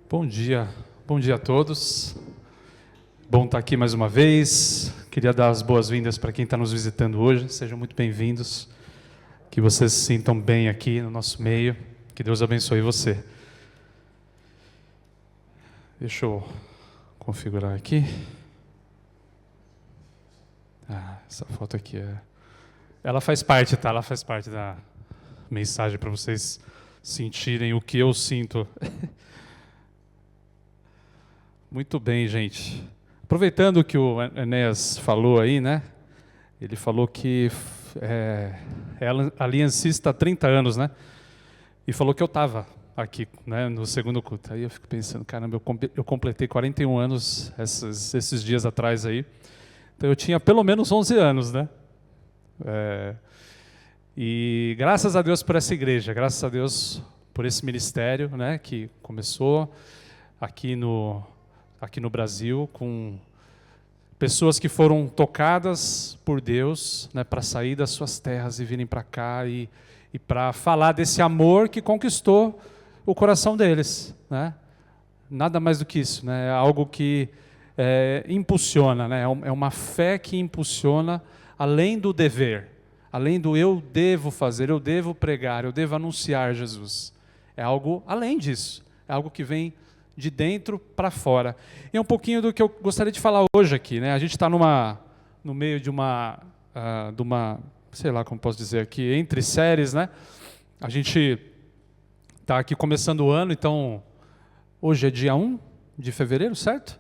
Bom dia a todos. Bom estar aqui mais uma vez. Queria dar as boas-vindas para quem está nos visitando hoje. Sejam muito bem-vindos. Que vocês se sintam bem aqui no nosso meio. Que Deus abençoe você. Deixa eu configurar aqui. Essa foto aqui ela faz parte, tá? Ela faz parte da mensagem para vocês sentirem o que eu sinto. Muito bem, gente. Aproveitando que o Enéas falou aí, né? Ele falou que é aliancista há 30 anos, né? E falou que eu estava aqui, né, no segundo culto. Aí eu fico pensando, caramba, eu completei 41 anos esses dias atrás aí. Então eu tinha pelo menos 11 anos, né? E graças a Deus por essa igreja, graças a Deus por esse ministério, né, que começou aqui no Brasil, com pessoas que foram tocadas por Deus, né, para sair das suas terras e virem para cá e para falar desse amor que conquistou o coração deles, né? Nada mais do que isso, né? É algo que impulsiona, né? É uma fé que impulsiona além do dever, além do eu devo fazer, eu devo pregar, eu devo anunciar Jesus. É algo além disso, é algo que vem de dentro para fora. E é um pouquinho do que eu gostaria de falar hoje aqui, né? A gente está no meio de uma, sei lá como posso dizer aqui, entre séries, né? A gente está aqui começando o ano, então hoje é dia 1 de fevereiro, certo?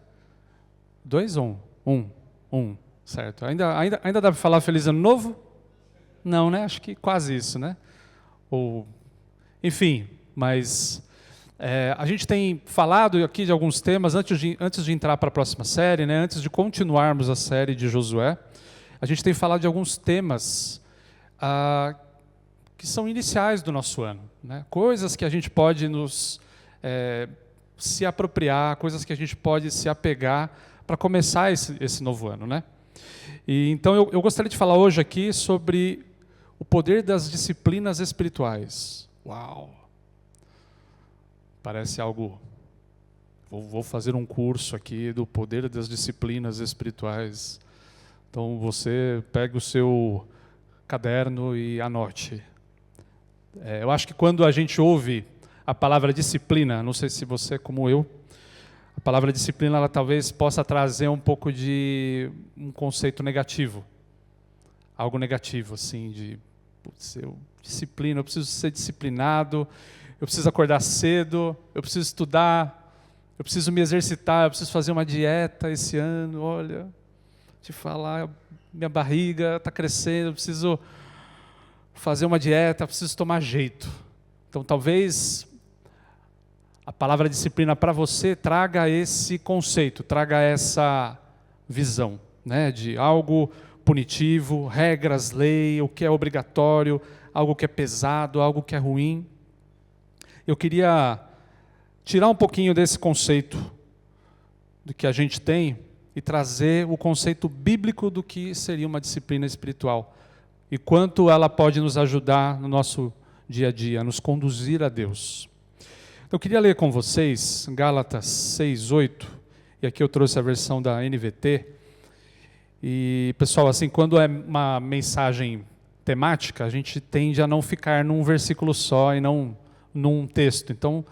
2 ou 1? 1, certo. Ainda dá para falar Feliz Ano Novo? Não, né? Acho que quase isso, né? Enfim, mas a gente tem falado aqui de alguns temas antes de entrar para a próxima série, né? Antes de continuarmos a série de Josué, a gente tem falado de alguns temas que são iniciais do nosso ano, né? Coisas que a gente pode se apropriar, coisas que a gente pode se apegar para começar esse novo ano, né? E então eu gostaria de falar hoje aqui sobre o poder das disciplinas espirituais. Uau! Parece algo... Vou fazer um curso aqui do poder das disciplinas espirituais. Então você pega o seu caderno e anote. Eu acho que quando a gente ouve a palavra disciplina, não sei se você é como eu, a palavra disciplina ela talvez possa trazer um pouco de um conceito negativo. Algo negativo, assim, de disciplina, eu preciso ser disciplinado, eu preciso acordar cedo, eu preciso estudar, eu preciso me exercitar, eu preciso fazer uma dieta esse ano, olha, te falar, minha barriga está crescendo, eu preciso fazer uma dieta, eu preciso tomar jeito. Então talvez a palavra disciplina para você traga esse conceito, traga essa visão, né, de algo punitivo, regras, lei, o que é obrigatório, algo que é pesado, algo que é ruim. Eu queria tirar um pouquinho desse conceito do que a gente tem e trazer o conceito bíblico do que seria uma disciplina espiritual e quanto ela pode nos ajudar no nosso dia a dia, a nos conduzir a Deus. Eu queria ler com vocês Gálatas 6:8, e aqui eu trouxe a versão da NVT. E, pessoal, assim, quando é uma mensagem temática, a gente tende a não ficar num versículo só e não num texto. Então,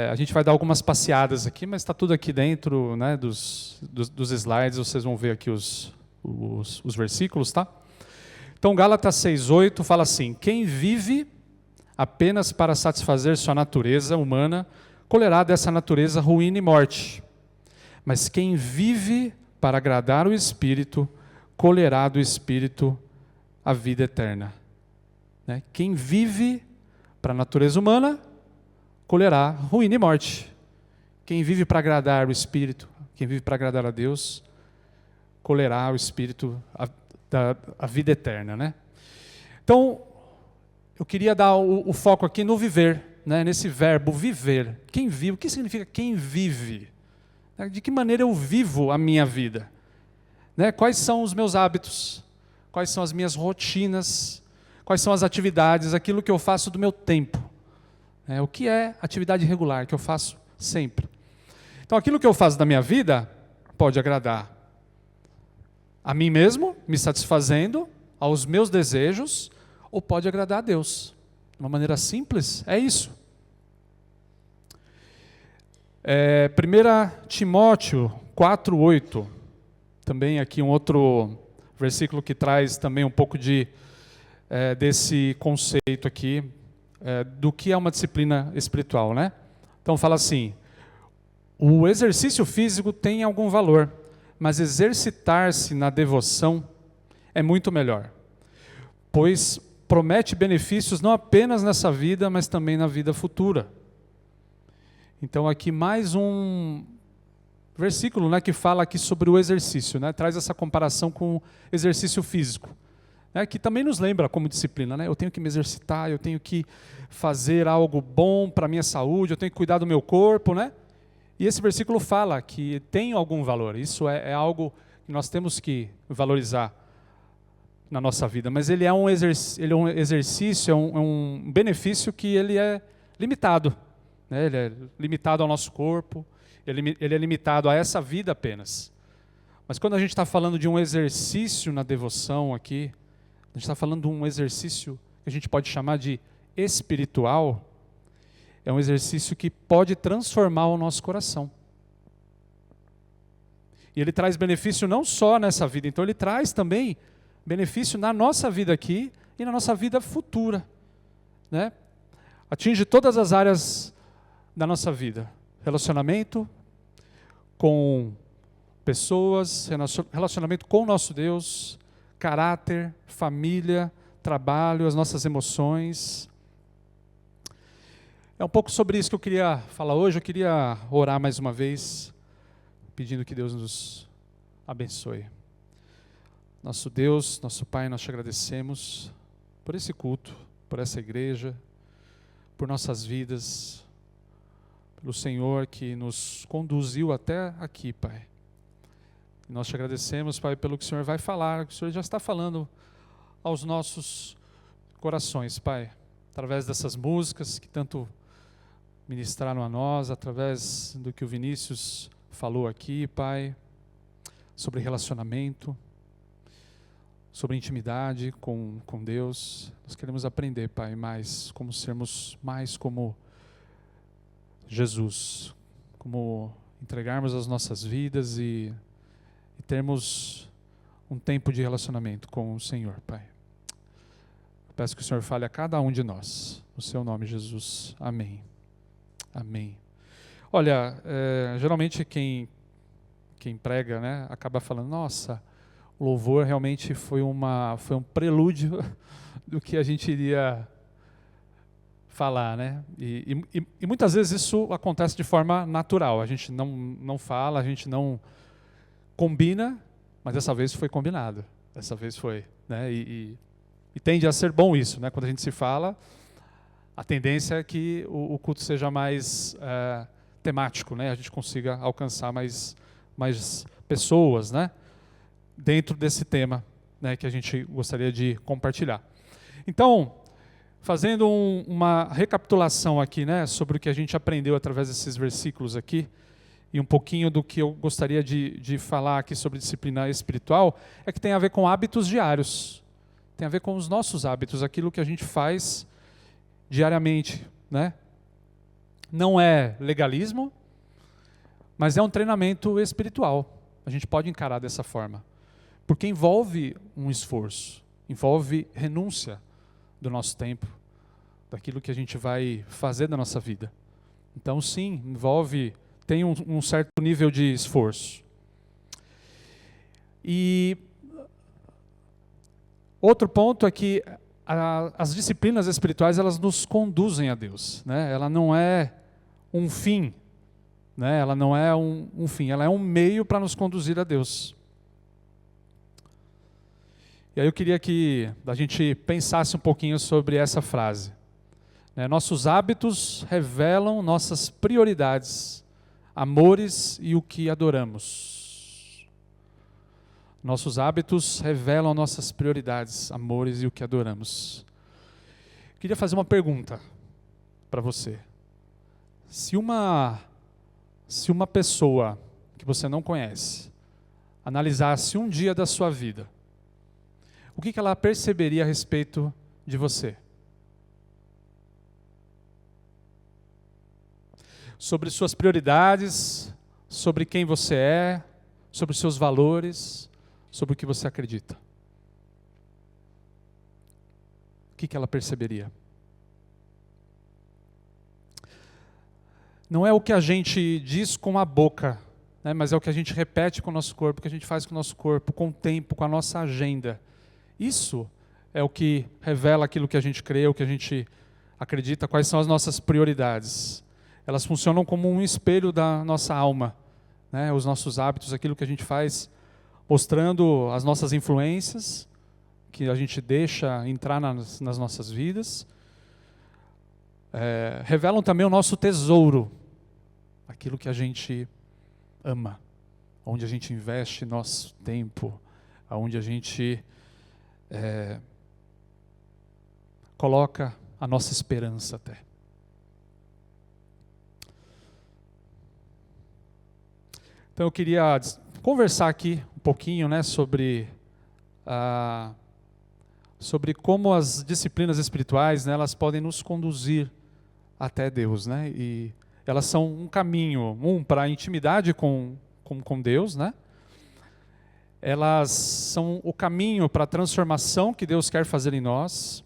a gente vai dar algumas passeadas aqui, mas está tudo aqui dentro, né, dos slides, vocês vão ver aqui os versículos, tá? Então, Gálatas 6:8 fala assim: quem vive apenas para satisfazer sua natureza humana, colherá dessa natureza ruína e morte. Mas quem vive para agradar o Espírito, colherá do Espírito a vida eterna. Né? Quem vive para a natureza humana, colherá ruína e morte. Quem vive para agradar o Espírito, quem vive para agradar a Deus, colherá o Espírito a vida eterna. Né? Então, eu queria dar o foco aqui no viver, né? Nesse verbo viver. Quem vive? O que significa quem vive? De que maneira eu vivo a minha vida? Né? Quais são os meus hábitos? Quais são as minhas rotinas? Quais são as atividades? Aquilo que eu faço do meu tempo? O que é atividade regular que eu faço sempre. Então aquilo que eu faço da minha vida pode agradar a mim mesmo, me satisfazendo, aos meus desejos, ou pode agradar a Deus. De uma maneira simples, é isso. 1 Timóteo 4:8, também aqui um outro versículo que traz também um pouco desse conceito aqui, do que é uma disciplina espiritual, né? Então fala assim: o exercício físico tem algum valor, mas exercitar-se na devoção é muito melhor, pois promete benefícios não apenas nessa vida, mas também na vida futura. Então aqui mais um versículo, né, que fala aqui sobre o exercício, né, traz essa comparação com o exercício físico, né, que também nos lembra como disciplina, né, eu tenho que me exercitar, eu tenho que fazer algo bom para a minha saúde, eu tenho que cuidar do meu corpo, né? E esse versículo fala que tem algum valor, isso é algo que nós temos que valorizar na nossa vida, mas ele é um exercício, é um benefício que ele é limitado, né? Ele é limitado ao nosso corpo, ele é limitado a essa vida apenas. Mas quando a gente está falando de um exercício na devoção aqui, a gente está falando de um exercício que a gente pode chamar de espiritual, é um exercício que pode transformar o nosso coração. E ele traz benefício não só nessa vida, então ele traz também benefício na nossa vida aqui e na nossa vida futura, né? Atinge todas as áreas da nossa vida. Relacionamento com pessoas, relacionamento com o nosso Deus, caráter, família, trabalho, as nossas emoções. É um pouco sobre isso que eu queria falar hoje. Eu queria orar mais uma vez, pedindo que Deus nos abençoe. Nosso Deus, nosso Pai, nós te agradecemos por esse culto, por essa igreja, por nossas vidas, pelo Senhor que nos conduziu até aqui, Pai. E nós te agradecemos, Pai, pelo que o Senhor vai falar, que o Senhor já está falando aos nossos corações, Pai, através dessas músicas que tanto ministraram a nós, através do que o Vinícius falou aqui, Pai, sobre relacionamento, sobre intimidade com Deus. Nós queremos aprender, Pai, mais como sermos mais como Jesus, como entregarmos as nossas vidas e termos um tempo de relacionamento com o Senhor, Pai. Eu peço que o Senhor fale a cada um de nós, no seu nome, Jesus. Amém. Amém. Olha, geralmente quem prega, né, acaba falando, nossa, o louvor realmente foi um prelúdio do que a gente iria falar, né? E muitas vezes isso acontece de forma natural, a gente não fala, a gente não combina, mas dessa vez foi combinado, dessa vez foi, né? E tende a ser bom isso, né? Quando a gente se fala, a tendência é que o culto seja mais temático, né? A gente consiga alcançar mais pessoas, né? Dentro desse tema, né? Que a gente gostaria de compartilhar. Então, fazendo uma recapitulação aqui, né? Sobre o que a gente aprendeu através desses versículos aqui, e um pouquinho do que eu gostaria de falar aqui sobre disciplina espiritual, é que tem a ver com hábitos diários, tem a ver com os nossos hábitos, aquilo que a gente faz diariamente, né? Não é legalismo, mas é um treinamento espiritual. A gente pode encarar dessa forma, porque envolve um esforço, envolve renúncia do nosso tempo, daquilo que a gente vai fazer da nossa vida. Então, sim, tem um certo nível de esforço. E outro ponto é que as disciplinas espirituais, elas nos conduzem a Deus, né? Ela não é um fim, né? Ela não é um fim, ela é um meio para nos conduzir a Deus. E aí eu queria que a gente pensasse um pouquinho sobre essa frase, né? Nossos hábitos revelam nossas prioridades, amores e o que adoramos. Nossos hábitos revelam nossas prioridades, amores e o que adoramos. Queria fazer uma pergunta para você. Se uma Se uma pessoa que você não conhece analisasse um dia da sua vida, o que ela perceberia a respeito de você? Sobre suas prioridades, sobre quem você é, sobre seus valores, sobre o que você acredita. O que ela perceberia? Não é o que a gente diz com a boca, né, mas é o que a gente repete com o nosso corpo, o que a gente faz com o nosso corpo, com o tempo, com a nossa agenda. Isso é o que revela aquilo que a gente crê, o que a gente acredita, quais são as nossas prioridades. Elas funcionam como um espelho da nossa alma, né, os nossos hábitos, aquilo que a gente faz, mostrando as nossas influências, que a gente deixa entrar nas nossas vidas. Revelam também o nosso tesouro, aquilo que a gente ama, onde a gente investe nosso tempo, onde a gente coloca a nossa esperança até. Então eu queria conversar aqui um pouquinho, né, sobre como as disciplinas espirituais, né, elas podem nos conduzir até Deus, né? E elas são um caminho, para a intimidade com Deus, né? Elas são o caminho para a transformação que Deus quer fazer em nós.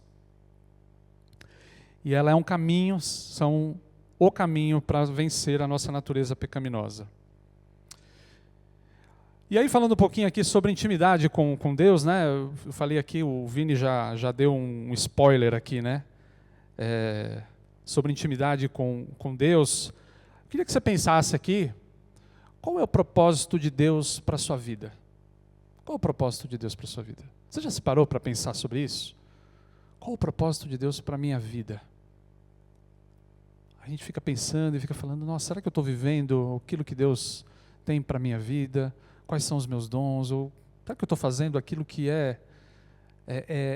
E ela é um caminho, são o caminho para vencer a nossa natureza pecaminosa. E aí, falando um pouquinho aqui sobre intimidade com Deus, né? Eu falei aqui, o Vini já deu um spoiler aqui, né? Sobre intimidade com Deus. Eu queria que você pensasse aqui, qual é o propósito de Deus para a sua vida? Qual é o propósito de Deus para a sua vida? Você já se parou para pensar sobre isso? Qual é o propósito de Deus para a minha vida? A gente fica pensando e fica falando, nossa, será que eu estou vivendo aquilo que Deus tem para a minha vida? Quais são os meus dons? Ou será que eu estou fazendo aquilo que é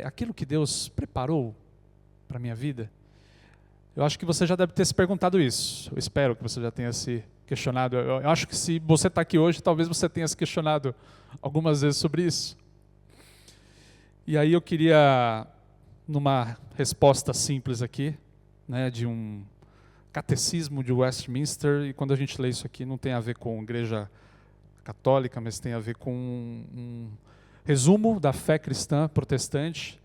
aquilo que Deus preparou para a minha vida? Eu acho que você já deve ter se perguntado isso. Eu espero que você já tenha se questionado. Eu acho que se você está aqui hoje, talvez você tenha se questionado algumas vezes sobre isso. E aí eu queria, numa resposta simples aqui, né, de um catecismo de Westminster, e quando a gente lê isso aqui não tem a ver com igreja católica, mas tem a ver com um resumo da fé cristã protestante,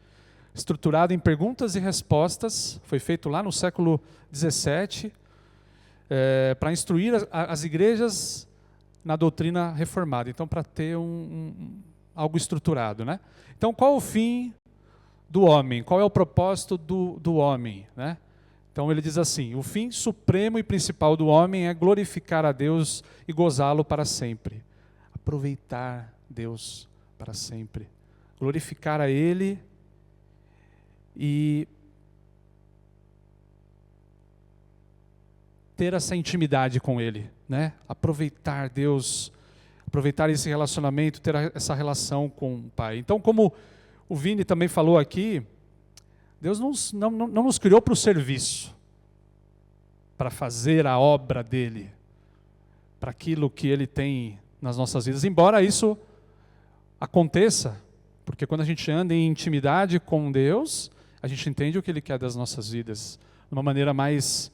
estruturado em perguntas e respostas, foi feito lá no século XVII, para instruir as igrejas na doutrina reformada, então para ter algo estruturado, né? Então qual o fim do homem? Qual é o propósito do homem, né? Então ele diz assim, o fim supremo e principal do homem é glorificar a Deus e gozá-lo para sempre. Aproveitar Deus para sempre. Glorificar a Ele e ter essa intimidade com Ele, né? Aproveitar Deus, aproveitar esse relacionamento, ter essa relação com o Pai. Então, como o Vini também falou aqui, Deus não nos criou para o serviço, para fazer a obra dEle, para aquilo que Ele tem nas nossas vidas, embora isso aconteça, porque quando a gente anda em intimidade com Deus, a gente entende o que Ele quer das nossas vidas, de uma maneira mais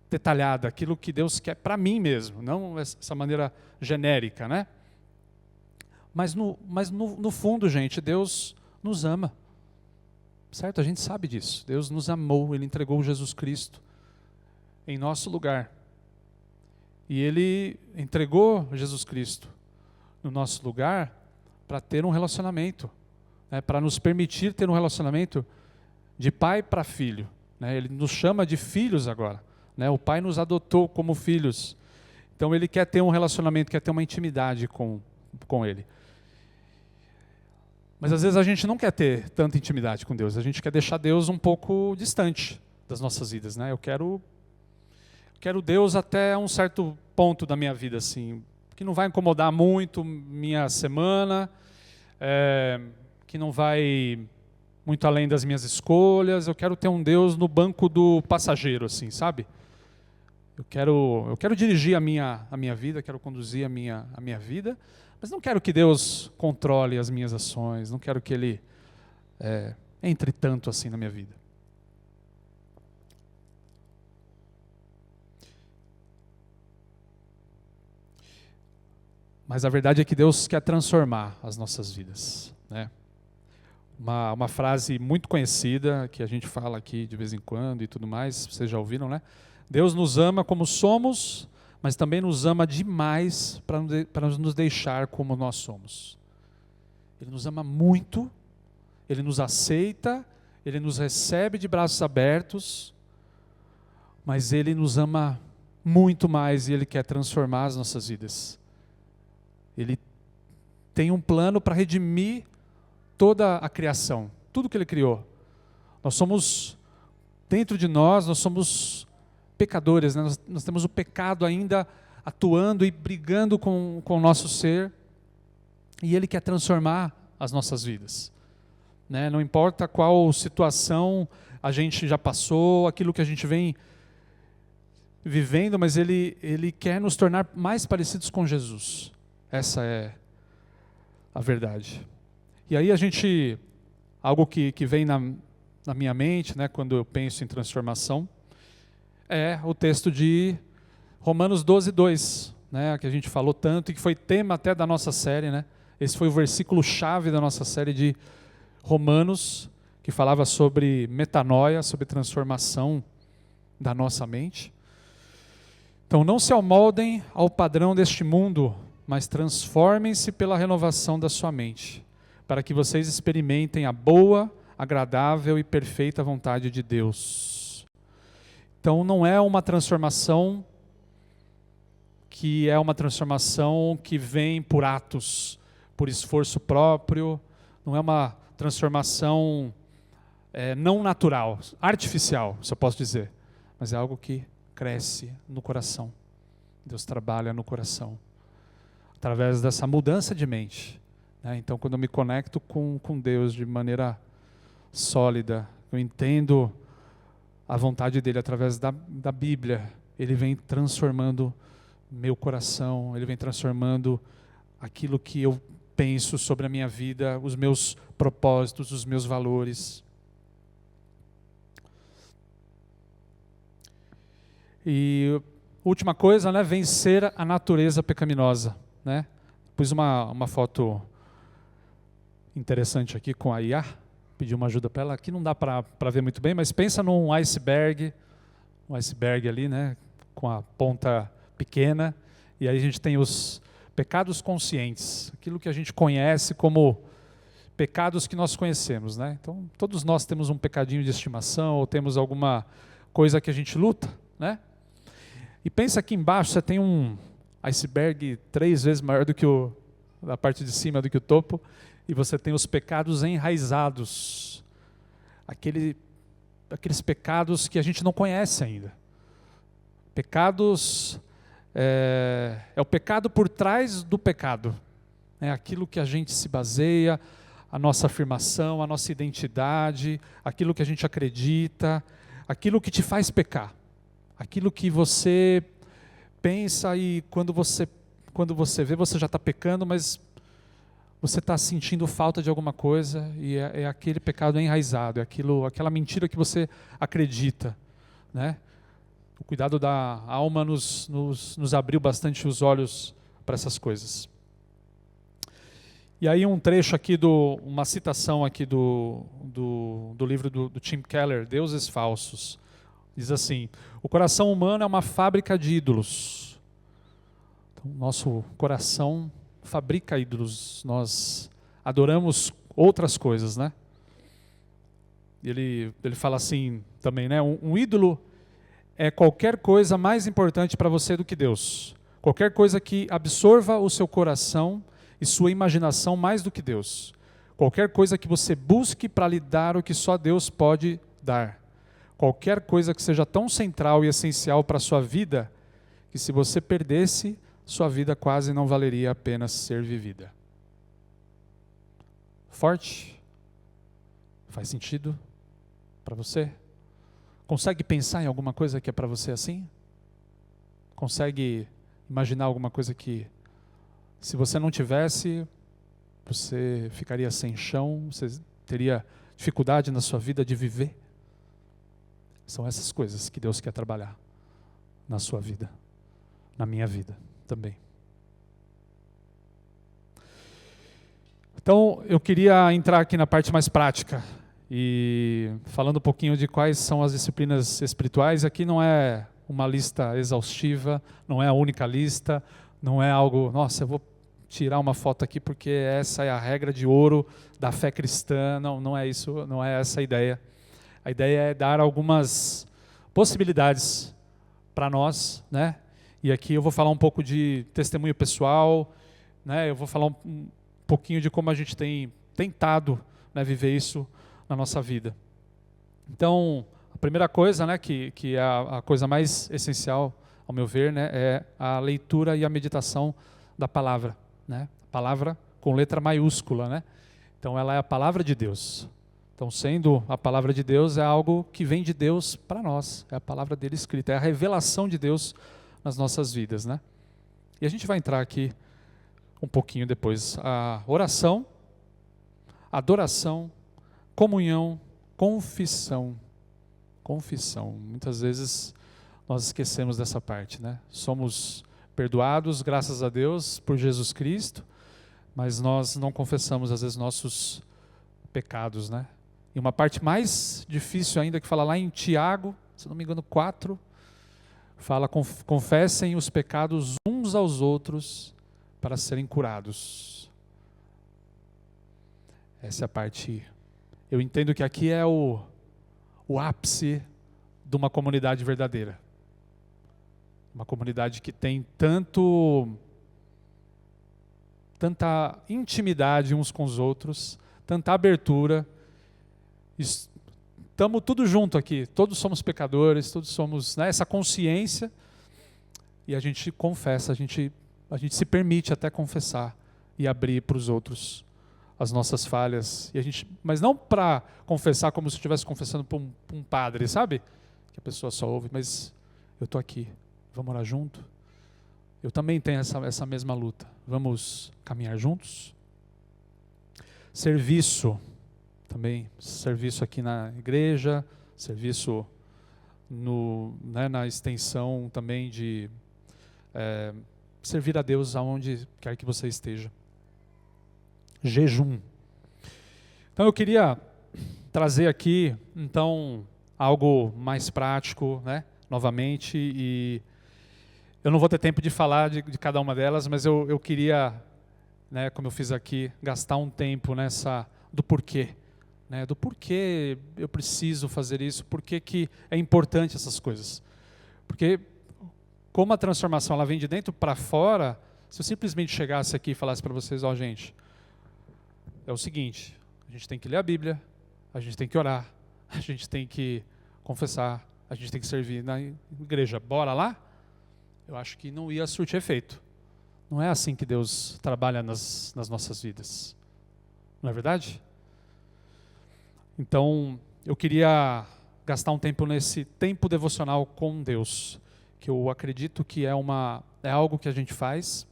detalhada, aquilo que Deus quer para mim mesmo, não essa maneira genérica, né? Mas no fundo, gente, Deus nos ama, certo? A gente sabe disso, Deus nos amou, Ele entregou Jesus Cristo em nosso lugar. E Ele entregou Jesus Cristo no nosso lugar para ter um relacionamento, né, para nos permitir ter um relacionamento de pai para filho. Né, Ele nos chama de filhos agora. Né, o Pai nos adotou como filhos. Então Ele quer ter um relacionamento, quer ter uma intimidade com Ele. Mas às vezes a gente não quer ter tanta intimidade com Deus. A gente quer deixar Deus um pouco distante das nossas vidas. Né? Eu quero Deus até um certo ponto da minha vida, assim, que não vai incomodar muito minha semana, que não vai muito além das minhas escolhas. Eu quero ter um Deus no banco do passageiro, assim, sabe? Eu quero dirigir a minha vida, quero conduzir a minha vida, mas não quero que Deus controle as minhas ações, não quero que Ele entre tanto assim na minha vida. Mas a verdade é que Deus quer transformar as nossas vidas, né? Uma frase muito conhecida, que a gente fala aqui de vez em quando e tudo mais, vocês já ouviram, né? Deus nos ama como somos, mas também nos ama demais para nos deixar como nós somos. Ele nos ama muito, Ele nos aceita, Ele nos recebe de braços abertos, mas Ele nos ama muito mais e Ele quer transformar as nossas vidas. Ele tem um plano para redimir toda a criação, tudo que Ele criou. Nós somos, dentro de nós somos pecadores, né? Nós temos o pecado ainda atuando e brigando com o nosso ser, e Ele quer transformar as nossas vidas, né? Não importa qual situação a gente já passou, aquilo que a gente vem vivendo, mas Ele quer nos tornar mais parecidos com Jesus. Essa é a verdade. E aí algo que vem na minha mente, né, quando eu penso em transformação, é o texto de Romanos 12:2, né, que a gente falou tanto e que foi tema até da nossa série, né? Esse foi o versículo-chave da nossa série de Romanos, que falava sobre metanoia, sobre transformação da nossa mente. Então, não se amoldem ao padrão deste mundo, mas transformem-se pela renovação da sua mente, para que vocês experimentem a boa, agradável e perfeita vontade de Deus. Então não é uma transformação que vem por atos, por esforço próprio, não é uma transformação não natural, artificial, se eu posso dizer, mas é algo que cresce no coração. Deus trabalha no coração, através dessa mudança de mente. Então, quando eu me conecto com Deus de maneira sólida, eu entendo a vontade dEle através da Bíblia, Ele vem transformando meu coração, Ele vem transformando aquilo que eu penso sobre a minha vida, os meus propósitos, os meus valores. E última coisa, né, vencer a natureza pecaminosa, né? Pus uma foto interessante aqui com a IA, pedi uma ajuda para ela, aqui não dá para ver muito bem, mas pensa num iceberg, um iceberg ali, né, com a ponta pequena, e aí a gente tem os pecados conscientes, aquilo que a gente conhece como pecados que nós conhecemos, né? Então, todos nós temos um pecadinho de estimação, ou temos alguma coisa que a gente luta, né? E pensa aqui embaixo, você tem um iceberg 3 vezes maior do que a parte de cima do que o topo, e você tem os pecados enraizados, aqueles pecados que a gente não conhece ainda. Pecados, é o pecado por trás do pecado, é aquilo que a gente se baseia, a nossa afirmação, a nossa identidade, aquilo que a gente acredita, aquilo que te faz pecar, aquilo que você pensa e quando você vê, você já está pecando, mas você está sentindo falta de alguma coisa e é aquele pecado enraizado, é aquela mentira que você acredita, né? O cuidado da alma nos abriu bastante os olhos para essas coisas. E aí um trecho aqui, uma citação aqui do livro do Tim Keller, Deuses Falsos. Diz assim: o coração humano é uma fábrica de ídolos. Então, nosso coração fabrica ídolos, nós adoramos outras coisas, né? Ele fala assim também, né? Um ídolo é qualquer coisa mais importante para você do que Deus. Qualquer coisa que absorva o seu coração e sua imaginação mais do que Deus. Qualquer coisa que você busque para lhe dar o que só Deus pode dar. Qualquer coisa que seja tão central e essencial para a sua vida, que se você perdesse, sua vida quase não valeria a pena ser vivida. Forte? Faz sentido para você? Consegue pensar em alguma coisa que é para você assim? consegue imaginar alguma coisa que, se você não tivesse, você ficaria sem chão, você teria dificuldade na sua vida de viver? São essas coisas que Deus quer trabalhar na sua vida, na minha vida também. Então, eu queria entrar aqui na parte mais prática e falando um pouquinho de quais são as disciplinas espirituais. Aqui não é uma lista exaustiva, não é a única lista, não é algo, nossa, eu vou tirar uma foto aqui porque essa é a regra de ouro da fé cristã. Não, não é isso, não é essa a ideia. A ideia é dar algumas possibilidades para nós, né? E aqui eu vou falar um pouco de testemunho pessoal, né? Eu vou falar um pouquinho de como a gente tem tentado, né, viver isso na nossa vida. Então, a primeira coisa, né, que é a coisa mais essencial, ao meu ver, né, é a leitura e a meditação da palavra, né? A palavra com letra maiúscula, né? Então, ela é a palavra de Deus. Então, sendo a palavra de Deus, é algo que vem de Deus para nós. É a palavra dele escrita, é a revelação de Deus nas nossas vidas, né? E a gente vai entrar aqui um pouquinho depois. A oração, adoração, comunhão, confissão. Confissão. Muitas vezes nós esquecemos dessa parte, né? Somos perdoados, graças a Deus, por Jesus Cristo, mas nós não confessamos, às vezes, nossos pecados, né? E uma parte mais difícil ainda, que fala lá em Tiago, se não me engano, 4, fala: confessem os pecados uns aos outros para serem curados. Essa é a parte. Eu entendo que aqui é o ápice de uma comunidade verdadeira. Uma comunidade que tem tanta intimidade uns com os outros, tanta abertura. Estamos tudo junto aqui, todos somos pecadores, todos somos, né, essa consciência, e a gente confessa, a gente se permite até confessar e abrir para os outros as nossas falhas, mas não para confessar como se estivesse confessando para um padre, sabe? Que a pessoa só ouve, mas eu estou aqui, vamos orar junto? Eu também tenho essa mesma luta, vamos caminhar juntos? Serviço, também, serviço aqui na igreja, serviço na extensão também de servir a Deus aonde quer que você esteja. Jejum. Então eu queria trazer aqui, então, algo mais prático, né, novamente, e eu não vou ter tempo de falar de cada uma delas, mas eu queria, né, como eu fiz aqui, gastar um tempo do porquê, né, do porquê eu preciso fazer isso, porquê que é importante essas coisas. Porque como a transformação ela vem de dentro para fora, se eu simplesmente chegasse aqui e falasse para vocês, ó, gente, é o seguinte, a gente tem que ler a Bíblia, a gente tem que orar, a gente tem que confessar, a gente tem que servir na igreja, bora lá? Eu acho que não ia surtir efeito. Não é assim que Deus trabalha nas nossas vidas. Não é verdade? Então, eu queria gastar um tempo nesse tempo devocional com Deus, que eu acredito que é algo que a gente faz,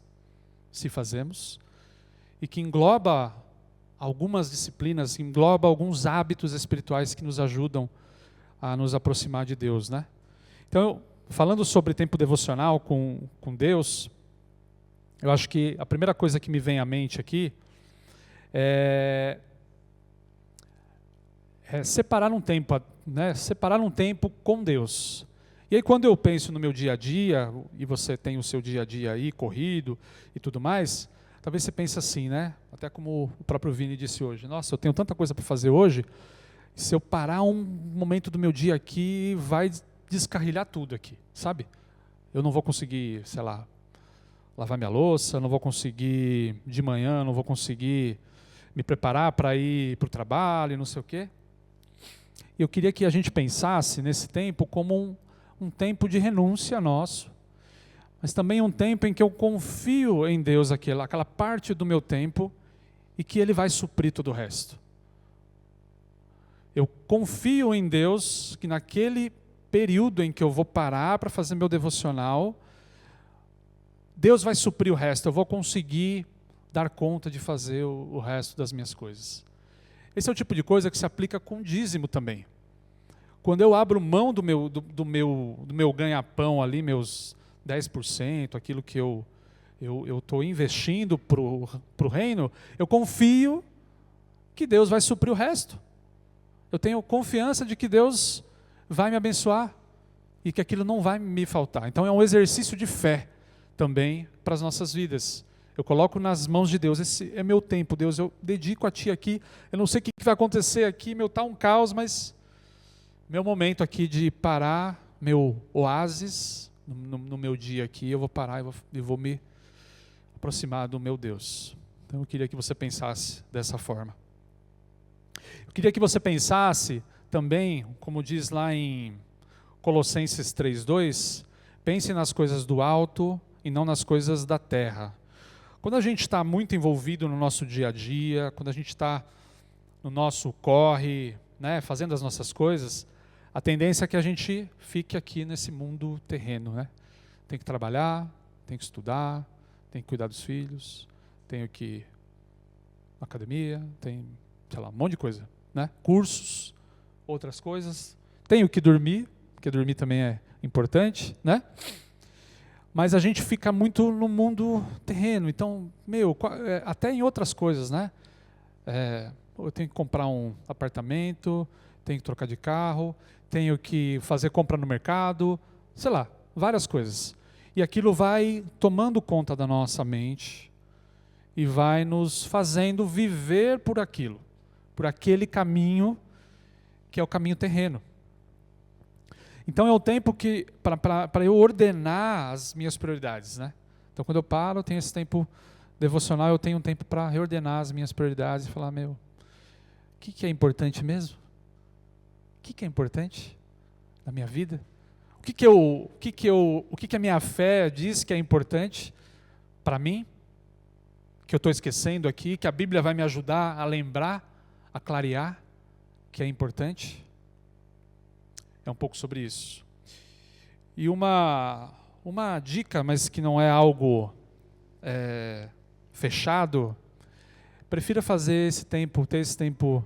se fazemos, e que engloba algumas disciplinas, engloba alguns hábitos espirituais que nos ajudam a nos aproximar de Deus, né? Então, falando sobre tempo devocional com Deus, eu acho que a primeira coisa que me vem à mente aqui é separar um tempo, né? Separar um tempo com Deus. E aí quando eu penso no meu dia a dia, e você tem o seu dia a dia aí, corrido e tudo mais, talvez você pense assim, né? Até como o próprio Vini disse hoje, nossa, eu tenho tanta coisa para fazer hoje, se eu parar um momento do meu dia aqui, vai descarrilhar tudo aqui, sabe? Eu não vou conseguir, sei lá, lavar minha louça, não vou conseguir de manhã, não vou conseguir me preparar para ir para o trabalho, não sei o quê. E eu queria que a gente pensasse nesse tempo como um tempo de renúncia nosso, mas também um tempo em que eu confio em Deus, aquela parte do meu tempo, e que Ele vai suprir todo o resto. Eu confio em Deus que naquele período em que eu vou parar para fazer meu devocional, Deus vai suprir o resto, eu vou conseguir dar conta de fazer o resto das minhas coisas. Esse é o tipo de coisa que se aplica com dízimo também. Quando eu abro mão do meu ganha-pão ali, meus 10%, aquilo que eu estou investindo para o reino, eu confio que Deus vai suprir o resto. Eu tenho confiança de que Deus vai me abençoar e que aquilo não vai me faltar. Então é um exercício de fé também para as nossas vidas. Eu coloco nas mãos de Deus, esse é meu tempo, Deus, eu dedico a Ti aqui, eu não sei o que vai acontecer aqui, está um caos, mas meu momento aqui de parar, meu oásis no meu dia aqui, eu vou parar e vou me aproximar do meu Deus. Então eu queria que você pensasse dessa forma. Eu queria que você pensasse também, como diz lá em Colossenses 3:2, pense nas coisas do alto e não nas coisas da terra. Quando a gente está muito envolvido no nosso dia a dia, quando a gente está no nosso corre, né, fazendo as nossas coisas, a tendência é que a gente fique aqui nesse mundo terreno, né? Tem que trabalhar, tem que estudar, tem que cuidar dos filhos, tenho que ir na academia, tem, sei lá, um monte de coisa, né? Cursos, outras coisas. Tenho que dormir, porque dormir também é importante, né? Mas a gente fica muito no mundo terreno. Então, até em outras coisas, né? Eu tenho que comprar um apartamento, tenho que trocar de carro, tenho que fazer compra no mercado, sei lá, várias coisas. E aquilo vai tomando conta da nossa mente e vai nos fazendo viver por aquilo, por aquele caminho que é o caminho terreno. Então é o tempo que para eu ordenar as minhas prioridades, né? Então quando eu paro, eu tenho esse tempo devocional, eu tenho um tempo para reordenar as minhas prioridades e falar, o que é importante mesmo? O que é importante na minha vida? O que a minha fé diz que é importante para mim? Que eu estou esquecendo aqui, que a Bíblia vai me ajudar a lembrar, a clarear, que é importante? É um pouco sobre isso. E uma dica, mas que não é algo fechado, prefira fazer ter esse tempo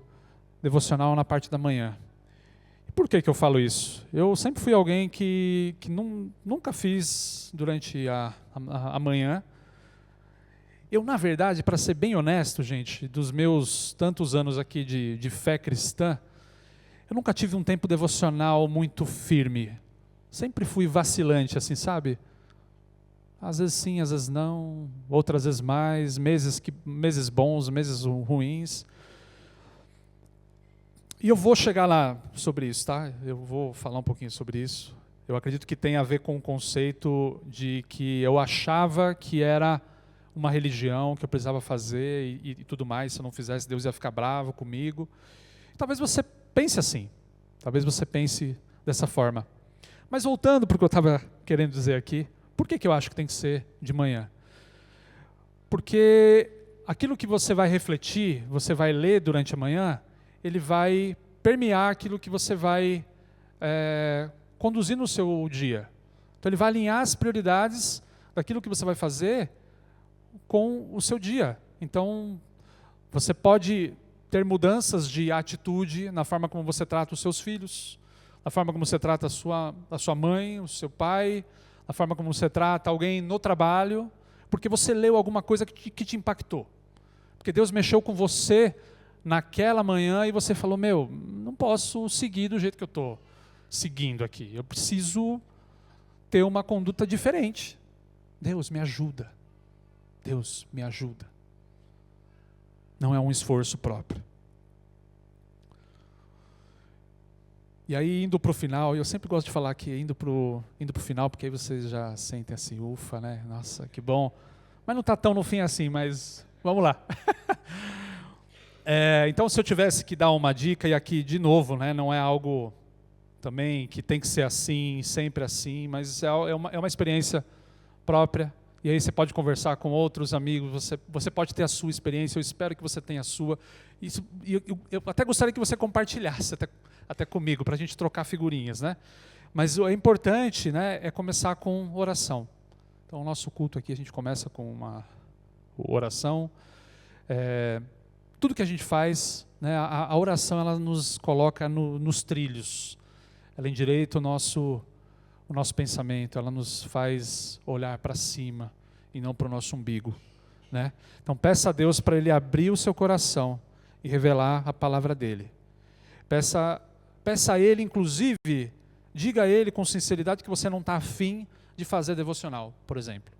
devocional na parte da manhã. Por que eu falo isso? Eu sempre fui alguém que nunca fiz durante a manhã. Eu, na verdade, para ser bem honesto, gente, dos meus tantos anos aqui de fé cristã, eu nunca tive um tempo devocional muito firme. Sempre fui vacilante, assim, sabe? Às vezes sim, às vezes não, outras vezes mais, meses bons, meses ruins. E eu vou chegar lá sobre isso, tá? Eu vou falar um pouquinho sobre isso. Eu acredito que tem a ver com o conceito de que eu achava que era uma religião que eu precisava fazer e tudo mais. Se eu não fizesse, Deus ia ficar bravo comigo. Talvez você pense assim. Talvez você pense dessa forma. Mas voltando para o que eu estava querendo dizer aqui, por que eu acho que tem que ser de manhã? Porque aquilo que você vai refletir, você vai ler durante a manhã, ele vai permear aquilo que você vai conduzir no seu dia. Então ele vai alinhar as prioridades daquilo que você vai fazer com o seu dia. Então você pode ter mudanças de atitude na forma como você trata os seus filhos, na forma como você trata a sua mãe, o seu pai, na forma como você trata alguém no trabalho, porque você leu alguma coisa que te impactou. Porque Deus mexeu com você naquela manhã e você falou, não posso seguir do jeito que eu estou seguindo aqui. Eu preciso ter uma conduta diferente. Deus, me ajuda. Deus, me ajuda. Não é um esforço próprio. E aí, indo para o final, eu sempre gosto de falar que indo para o final, porque aí vocês já sentem assim, ufa, né? Nossa, que bom. Mas não está tão no fim assim, mas vamos lá. Então, se eu tivesse que dar uma dica, e aqui de novo, né, não é algo também que tem que ser assim, sempre assim, mas é uma experiência própria, e aí você pode conversar com outros amigos, você pode ter a sua experiência, eu espero que você tenha a sua, eu até gostaria que você compartilhasse até comigo, para a gente trocar figurinhas, né? Mas o importante, né, é começar com oração. Então, o nosso culto aqui, a gente começa com uma oração. Tudo que a gente faz, né, a oração, ela nos coloca nos trilhos. Ela endireita o nosso pensamento, ela nos faz olhar para cima e não para o nosso umbigo, né? Então, peça a Deus para Ele abrir o seu coração e revelar a palavra dEle. Peça a Ele, inclusive, diga a Ele com sinceridade que você não está afim de fazer devocional, por exemplo.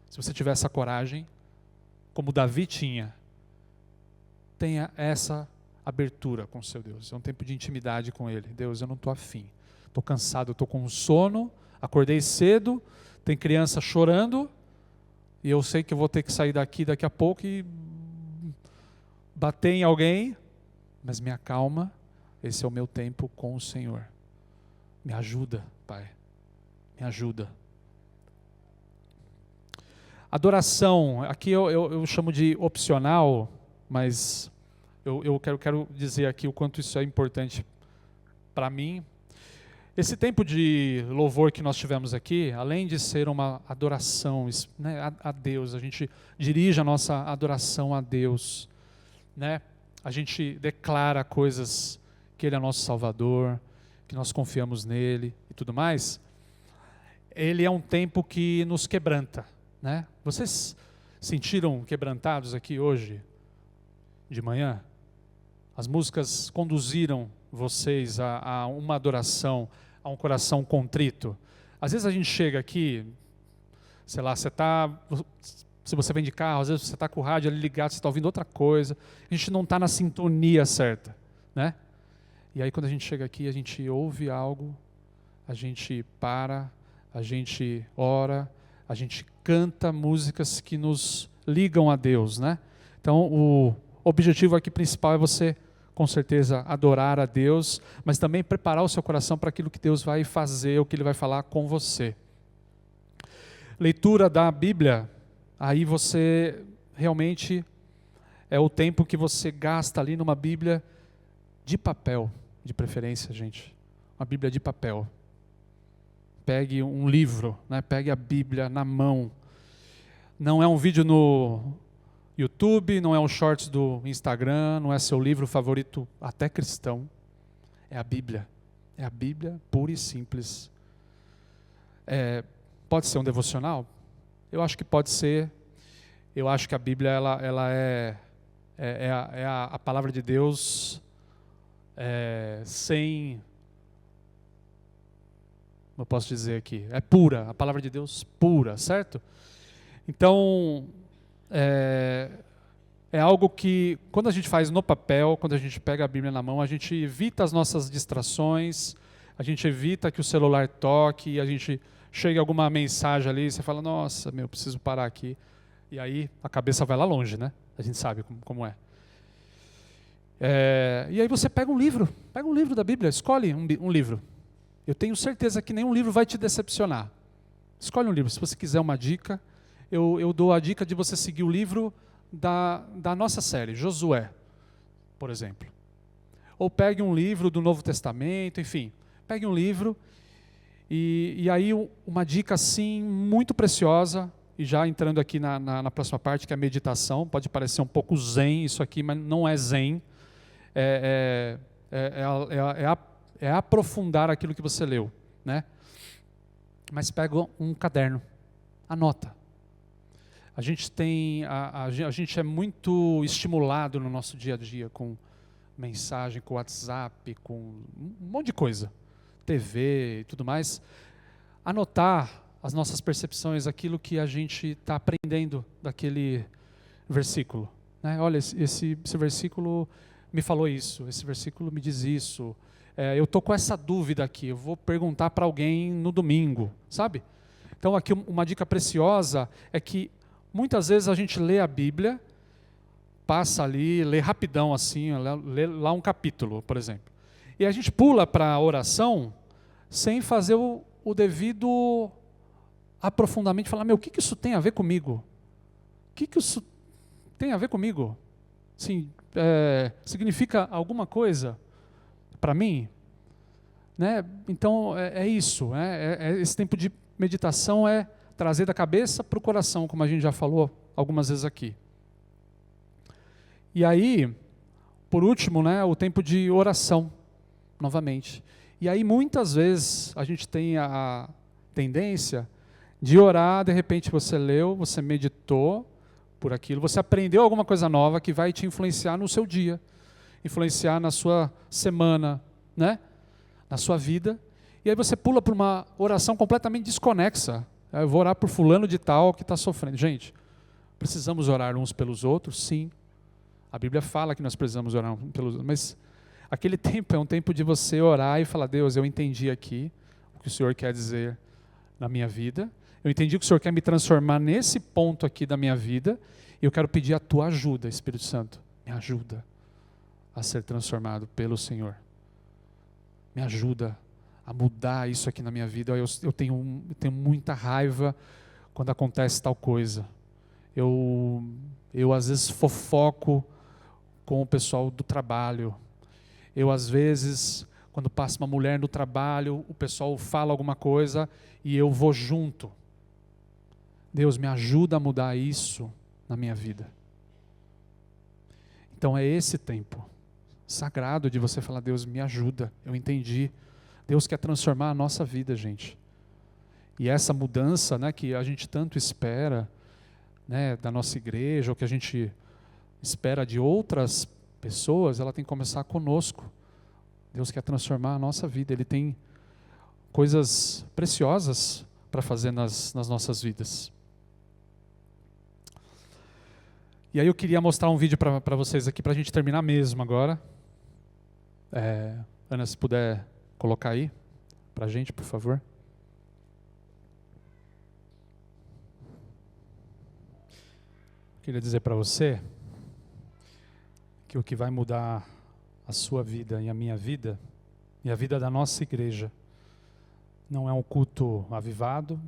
Se você tiver essa coragem, como Davi tinha, tenha essa abertura com o seu Deus. É um tempo de intimidade com Ele. Deus, eu não estou afim. Estou cansado, estou com sono, acordei cedo, tem criança chorando, e eu sei que eu vou ter que sair daqui a pouco e bater em alguém, mas me acalma, esse é o meu tempo com o Senhor. Me ajuda, Pai, me ajuda. Adoração, aqui eu chamo de opcional, mas eu quero dizer aqui o quanto isso é importante para mim. Esse tempo de louvor que nós tivemos aqui, além de ser uma adoração, né, a Deus, a gente dirige a nossa adoração a Deus, né? A gente declara coisas que Ele é nosso Salvador, que nós confiamos nele e tudo mais. Ele é um tempo que nos quebranta, né? Vocês sentiram quebrantados aqui hoje, de manhã? As músicas conduziram vocês a uma adoração, a um coração contrito. Às vezes a gente chega aqui, sei lá, se você vem de carro, às vezes você está com o rádio ali ligado, você está ouvindo outra coisa, a gente não está na sintonia certa, né? E aí quando a gente chega aqui, a gente ouve algo, a gente para, a gente ora, a gente canta músicas que nos ligam a Deus, né? Então o objetivo aqui principal é você, com certeza, adorar a Deus, mas também preparar o seu coração para aquilo que Deus vai fazer, o que Ele vai falar com você. Leitura da Bíblia, aí você realmente é o tempo que você gasta ali numa Bíblia de papel, de preferência, gente. Uma Bíblia de papel. Pegue um livro, né? Pegue a Bíblia na mão. Não é um vídeo no YouTube, não é um shorts do Instagram, não é seu livro favorito, até cristão. É a Bíblia. É a Bíblia pura e simples. Pode ser um devocional? Eu acho que pode ser. Eu acho que a Bíblia ela é a palavra de Deus sem... Como eu posso dizer aqui? É pura, a palavra de Deus pura, certo? Então... É algo que, quando a gente faz no papel, quando a gente pega a Bíblia na mão, a gente evita as nossas distrações, a gente evita que o celular toque, a gente chega alguma mensagem ali, e você fala, nossa, preciso parar aqui. E aí a cabeça vai lá longe, né? A gente sabe como é. E aí você pega um livro da Bíblia, escolhe um livro. Eu tenho certeza que nenhum livro vai te decepcionar. Escolhe um livro, se você quiser uma dica. Eu dou a dica de você seguir o livro da nossa série, Josué, por exemplo. Ou pegue um livro do Novo Testamento, enfim. Pegue um livro e aí uma dica assim muito preciosa, e já entrando aqui na próxima parte, que é a meditação. Pode parecer um pouco zen isso aqui, mas não é zen. É aprofundar aquilo que você leu, né? Mas pega um caderno, anota. A gente é muito estimulado no nosso dia a dia com mensagem, com WhatsApp, com um monte de coisa, TV e tudo mais. Anotar as nossas percepções, aquilo que a gente está aprendendo daquele versículo, né? Olha, esse versículo me falou isso, esse versículo me diz isso. Eu estou com essa dúvida aqui, eu vou perguntar para alguém no domingo, sabe? Então aqui uma dica preciosa é que muitas vezes a gente lê a Bíblia, passa ali, lê rapidão assim, lê lá um capítulo, por exemplo. E a gente pula para a oração sem fazer o devido aprofundamento, falar, o que isso tem a ver comigo? O que isso tem a ver comigo? Sim, significa alguma coisa para mim? Né? Então é isso, esse tempo de meditação é trazer da cabeça para o coração, como a gente já falou algumas vezes aqui. E aí, por último, né, o tempo de oração, novamente. E aí, muitas vezes, a gente tem a tendência de orar, de repente você leu, você meditou por aquilo, você aprendeu alguma coisa nova que vai te influenciar no seu dia, influenciar na sua semana, né, na sua vida. E aí você pula para uma oração completamente desconexa. Eu vou orar por fulano de tal que está sofrendo. Gente, precisamos orar uns pelos outros? Sim. A Bíblia fala que nós precisamos orar uns pelos outros. Mas aquele tempo é um tempo de você orar e falar, Deus, eu entendi aqui o que o Senhor quer dizer na minha vida. Eu entendi que o Senhor quer me transformar nesse ponto aqui da minha vida. E eu quero pedir a tua ajuda, Espírito Santo. Me ajuda a ser transformado pelo Senhor. Me ajuda a mudar isso aqui na minha vida. Eu tenho muita raiva quando acontece tal coisa. Eu às vezes fofoco com o pessoal do trabalho. Eu às vezes, quando passa uma mulher no trabalho, o pessoal fala alguma coisa e eu vou junto. Deus, me ajuda a mudar isso na minha vida. Então é esse tempo sagrado de você falar, Deus, me ajuda, eu entendi. Deus quer transformar a nossa vida, gente. E essa mudança, né, que a gente tanto espera, né, da nossa igreja, ou que a gente espera de outras pessoas, ela tem que começar conosco. Deus quer transformar a nossa vida, Ele tem coisas preciosas para fazer nas nossas vidas. E aí eu queria mostrar um vídeo para vocês aqui, para a gente terminar mesmo agora. Ana, se puder colocar aí para a gente, por favor. Queria dizer para você que o que vai mudar a sua vida e a minha vida, e a vida da nossa igreja, não é um culto avivado,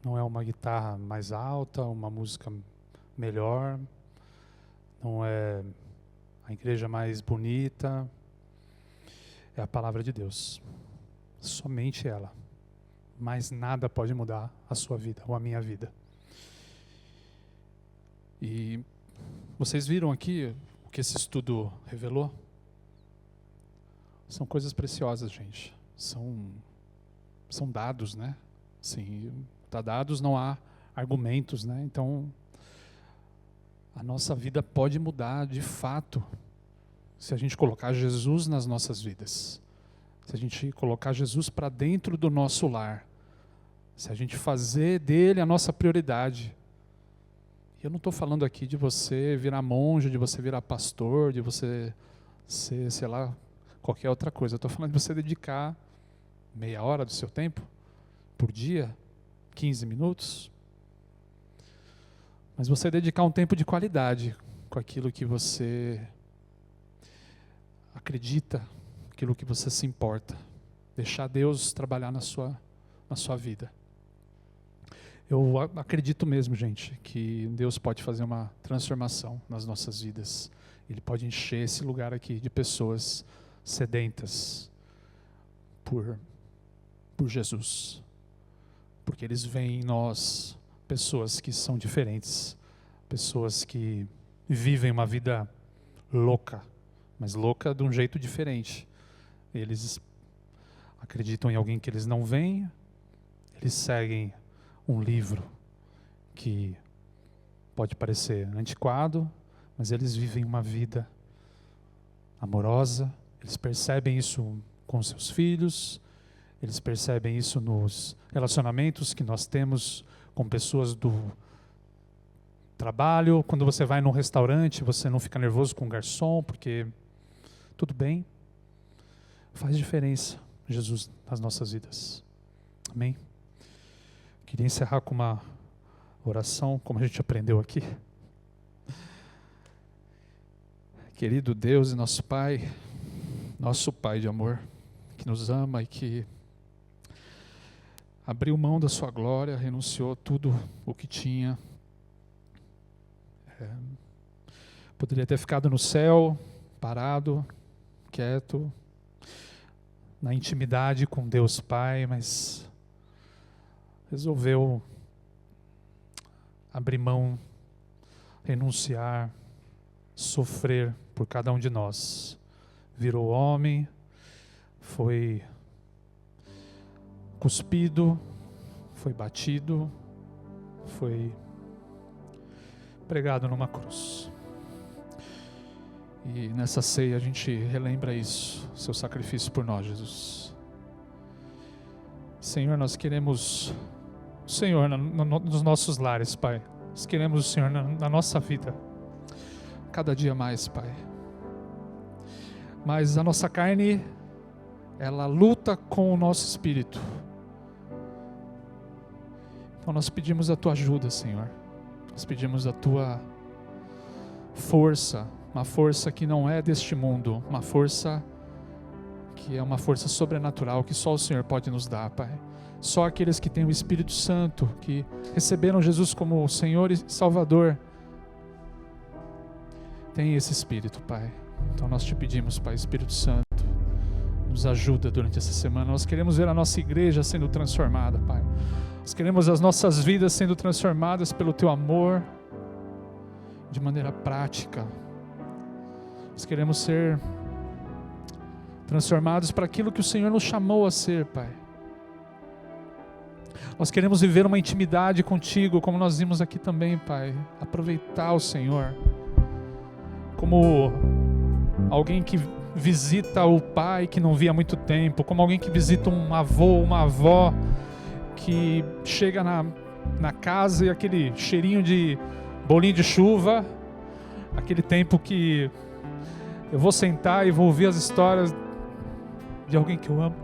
não é uma guitarra mais alta, uma música melhor, não é a igreja mais bonita, é a palavra de Deus, somente ela. Mais nada pode mudar a sua vida ou a minha vida. E vocês viram aqui o que esse estudo revelou? São coisas preciosas, gente. São dados, né? Sim, tá dados, não há argumentos, né? Então, a nossa vida pode mudar de fato se a gente colocar Jesus nas nossas vidas. Se a gente colocar Jesus para dentro do nosso lar. Se a gente fazer dele a nossa prioridade. Eu não estou falando aqui de você virar monge, de você virar pastor, de você ser, sei lá, qualquer outra coisa. Eu estou falando de você dedicar meia hora do seu tempo por dia, 15 minutos. Mas você dedicar um tempo de qualidade com aquilo que você acredita, aquilo que você se importa. Deixar Deus trabalhar na sua vida. Eu acredito mesmo, gente, que Deus pode fazer uma transformação nas nossas vidas. Ele pode encher esse lugar aqui de pessoas sedentas por Jesus. Porque eles veem em nós pessoas que são diferentes, pessoas que vivem uma vida louca, mas louca de um jeito diferente. Eles acreditam em alguém que eles não veem, eles seguem um livro que pode parecer antiquado, mas eles vivem uma vida amorosa, eles percebem isso com seus filhos, eles percebem isso nos relacionamentos que nós temos com pessoas do trabalho. Quando você vai num restaurante, você não fica nervoso com o garçom, porque tudo bem. Faz diferença, Jesus, nas nossas vidas. Amém? Queria encerrar com uma oração, como a gente aprendeu aqui. Querido Deus e nosso Pai de amor, que nos ama e que abriu mão da sua glória, renunciou tudo o que tinha. Poderia ter ficado no céu, parado, quieto, na intimidade com Deus Pai, mas resolveu abrir mão, renunciar, sofrer por cada um de nós. Virou homem, foi cuspido, foi batido, foi pregado numa cruz. E nessa ceia a gente relembra isso, seu sacrifício por nós, Jesus. Senhor, nós queremos o Senhor nos nossos lares, Pai. Nós queremos o Senhor na nossa vida, cada dia mais, Pai. Mas a nossa carne, ela luta com o nosso espírito. Então nós pedimos a Tua ajuda, Senhor. Nós pedimos a Tua força, uma força que não é deste mundo, uma força que é uma força sobrenatural, que só o Senhor pode nos dar, Pai. Só aqueles que têm o Espírito Santo, que receberam Jesus como Senhor e Salvador, têm esse Espírito, Pai. Então nós te pedimos, Pai, Espírito Santo, nos ajuda durante essa semana. Nós queremos ver a nossa igreja sendo transformada, Pai. Nós queremos as nossas vidas sendo transformadas pelo Teu amor, de maneira prática. Nós queremos ser transformados para aquilo que o Senhor nos chamou a ser, Pai. Nós queremos viver uma intimidade contigo, como nós vimos aqui também, Pai. Aproveitar o Senhor como alguém que visita o pai que não via há muito tempo, como alguém que visita um avô, uma avó, que chega na casa e aquele cheirinho de bolinho de chuva, aquele tempo que eu vou sentar e vou ouvir as histórias de alguém que eu amo.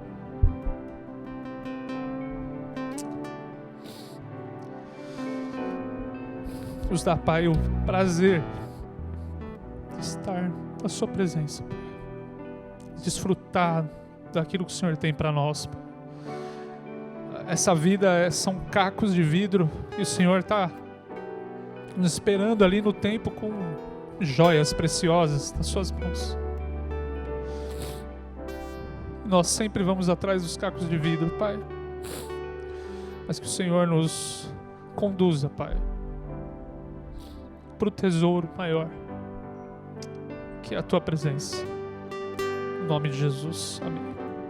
Nos dá, Pai, o prazer de estar na Sua presença, Pai. Desfrutar daquilo que o Senhor tem para nós, Pai. Essa vida são cacos de vidro e o Senhor está nos esperando ali no tempo com joias preciosas nas Suas mãos. Nós sempre vamos atrás dos cacos de vidro, Pai. Mas que o Senhor nos conduza, Pai, para o tesouro maior, que é a Tua presença. Em nome de Jesus. Amém.